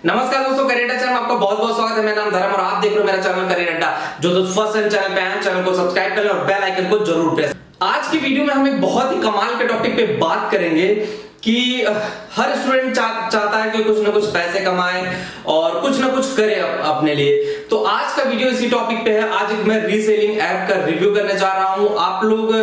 नमस्कार दोस्तों, CareerAdda channel में आपका बहुत बहुत स्वागत है। मेरा नाम धर्म और आप देख रहे हो मेरा चैनल CareerAdda। जो दोस्त फर्स्ट टाइम चैनल पे आए चैनल को सब्सक्राइब कर लें और बेल आइकन को जरूर प्रेस। आज की वीडियो में हम एक बहुत ही कमाल के टॉपिक पे बात करेंगे कि हर स्टूडेंट चाहता है कि कुछ ना कुछ पैसे कमाए और कुछ ना कुछ करे अपने लिए। तो आज का वीडियो इसी टॉपिक पे है। आज मैं रीसेलिंग ऐप का रिव्यू करने जा रहा हूं। आप लोग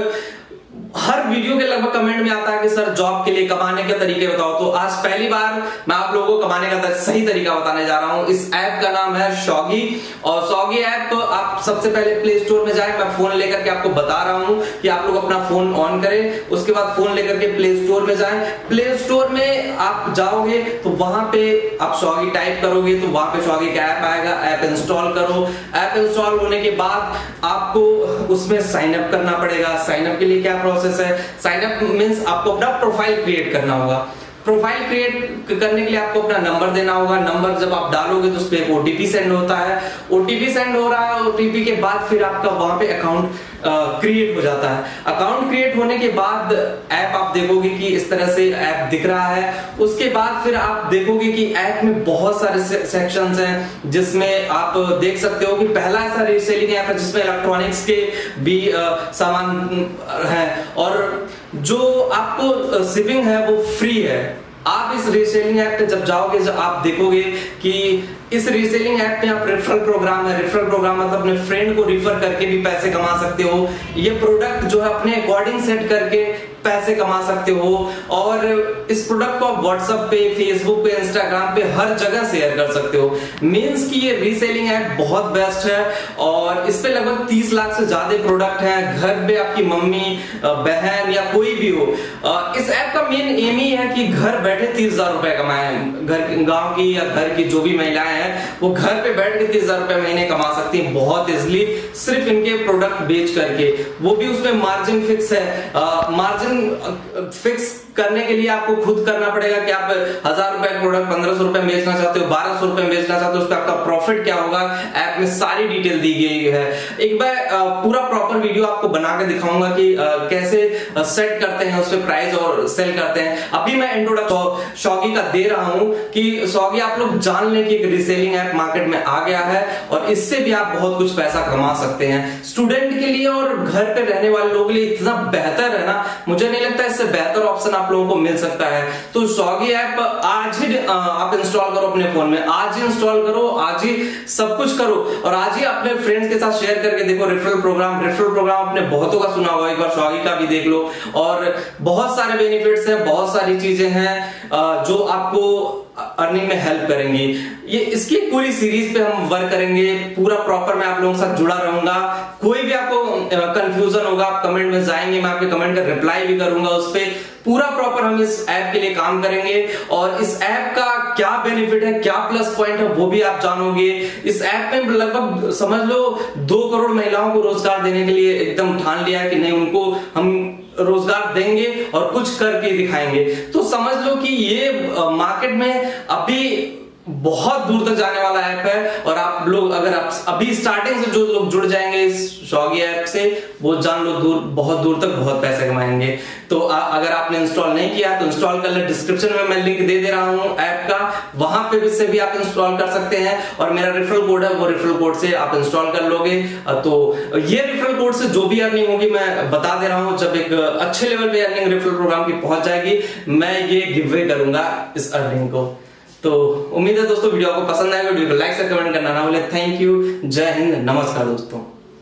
हर वीडियो के लगभग कमेंट में आता है कि सर जॉब के लिए कमाने के तरीके बताओ। तो आज पहली बार मैं आप लोगों को कमाने का सही तरीका बताने जा रहा हूं। इस ऐप का नाम है शॉगी और शॉगी ऐप आप सबसे पहले प्ले स्टोर में जाएं। मैं फोन लेकर के आपको बता रहा हूं कि आप लोग अपना फोन ऑन करें, उसके बाद फोन लेकर के प्ले स्टोर में जाएं। प्ले स्टोर में आप जाओगे तो वहां पे आप शॉगी टाइप करोगे तो वहां पे शॉगी का ऐप आएगा। ऐप इंस्टॉल करो। ऐप इंस्टॉल होने के बाद आपको उसमें साइन अप करना पड़ेगा। साइन अप के लिए क्या प्रोसेस है? साइन अप मींस आपको अपना प्रोफाइल क्रिएट करना होगा। प्रोफाइल क्रिएट करने के लिए आपको अपना नंबर देना होगा। नंबर जब आप डालोगे तो उस पर ओटीपी सेंड होता है। ओटीपी सेंड हो रहा है, ओटीपी के बाद फिर आपका वहां पे अकाउंट क्रिएट हो जाता है। अकाउंट क्रिएट होने के बाद ऐप आप देखोगे कि इस तरह से ऐप दिख रहा है। उसके बाद फिर आप देखोगे कि ऐप में बहुत सारे सेक्शंस हैं जिसमें आप देख सकते हो कि पहला ऐसा रीसेलिंग ऐप है जिसमें इलेक्ट्रॉनिक्स के भी सामान है और जो आपको शिपिंग है वो फ्री है। आप इस रीसेलिंग ऐप पे जब जाओगे जब आप देखोगे कि इस रीसेलिंग ऐप में आप रेफरल प्रोग्राम है। रेफरल प्रोग्राम मतलब अपने फ्रेंड को रिफर करके भी पैसे कमा सकते हो। ये प्रोडक्ट जो है अपने अकॉर्डिंग सेट करके पैसे कमा सकते हो और इस प्रोडक्ट को आप व्हाट्सएप पे, फेसबुक पे, इंस्टाग्राम पे हर जगह शेयर कर सकते हो। मींस कि ये रीसेलिंग ऐप बहुत बेस्ट है और इस पे लगभग 30 लाख से ज्यादा प्रोडक्ट हैं। घर पे आपकी मम्मी, बहन या कोई भी हो, इस ऐप का मेन एम ही है कि घर बैठे 30,000 रुपए कमाए। घर गांव की या घर की जो भी महिलाएं हैं वो घर पे बैठ के 30,000 रुपए महीने कमा सकती हैं बहुत इजीली, सिर्फ इनके प्रोडक्ट बेच करके। वो भी उसमें मार्जिन फिक्स है। मार्जिन फिक्स करने के लिए आपको खुद करना पड़ेगा कि आप 1,000 रुपए का प्रोडक्ट 1,500 रुपए में बेचना चाहते हो, 1,200 रुपए में बेचना चाहते हो, उस पर आपका प्रॉफिट क्या होगा ऐप में सारी डिटेल दी गई है। एक बार पूरा प्रॉपर वीडियो आपको बना के दिखाऊंगा कि कैसे सेट करते हैं उस पे प्राइस और सेल करते हैं। अभी मैं इंट्रोडक्शन शॉगी का दे रहा हूं कि शॉगी आप लोग जान लें कि एक रीसेलिंग ऐप मार्केट में आ गया है और इससे भी आप बहुत कुछ पैसा कमा सकते हैं। स्टूडेंट के लिए और घर पे रहने वाले लोगों के लिए इतना बेहतर है ना, मुझे नहीं लगता इससे बेहतर ऑप्शन आप लोगों को मिल सकता है। तो शॉगी ऐप आज ही आप इंस्टॉल करो अपने फोन में। आज ही इंस्टॉल करो, आज ही सब कुछ करो और आज ही अपने फ्रेंड्स के साथ शेयर करके देखो। रेफरल प्रोग्राम आपने बहुतों का सुना होगा, एक बार शॉगी का भी देख लो। और बहुत सारे बेनिफिट्स हैं, बहुत सारी चीजें हैं जो आपको अर्निंग में हेल्प करेंगी। ये इसकी पूरी सीरीज पे हम वर्क करेंगे। पूरा प्रॉपर मैं आप लोगों के साथ जुड़ा रहूंगा। कोई भी आपको कंफ्यूजन होगा आप कमेंट में जाएंगे, मैं आपके कमेंट का रिप्लाई भी करूंगा। उस पे पूरा प्रॉपर हम इस ऐप के लिए काम करेंगे और इस ऐप का क्या बेनिफिट है, क्या प्लस पॉइंट है वो भी आप जानोगे। इस ऐप में लगभग समझ लो 2 करोड़ महिलाओं को रोजगार देने के लिए एकदम ठान लिया है कि नहीं, उनको हम रोजगार देंगे और कुछ करके दिखाएंगे। तो समझ लो कि ये मार्केट में अभी बहुत दूर तक जाने वाला ऐप है और आप लोग अगर आप अभी स्टार्टिंग से जो लोग जुड़ जाएंगे इस शॉगी ऐप से वो जान लो बहुत दूर तक बहुत पैसे कमाएंगे। तो अगर आपने इंस्टॉल नहीं किया तो इंस्टॉल कर ले। डिस्क्रिप्शन में मैं लिंक दे रहा हूं ऐप का, वहां पे भी से भी आप इंस्टॉल कर सकते हैं और मेरा रेफरल कोड है, वो रेफरल कोड से आप इंस्टॉल कर लोगे। तो ये रेफरल कोड से जो भी अर्निंग होगी मैं बता दे रहा हूं। जब एक अच्छे लेवल पे अर्निंग रेफरल प्रोग्राम की पहुंच जाएगी मैं ये गिव अवे करूंगा इस अर्निंग को। तो उम्मीद है दोस्तों वीडियो आपको पसंद आएगा। वीडियो को लाइक से कमेंट करना ना भूले। थैंक यू, जय हिंद, नमस्कार दोस्तों।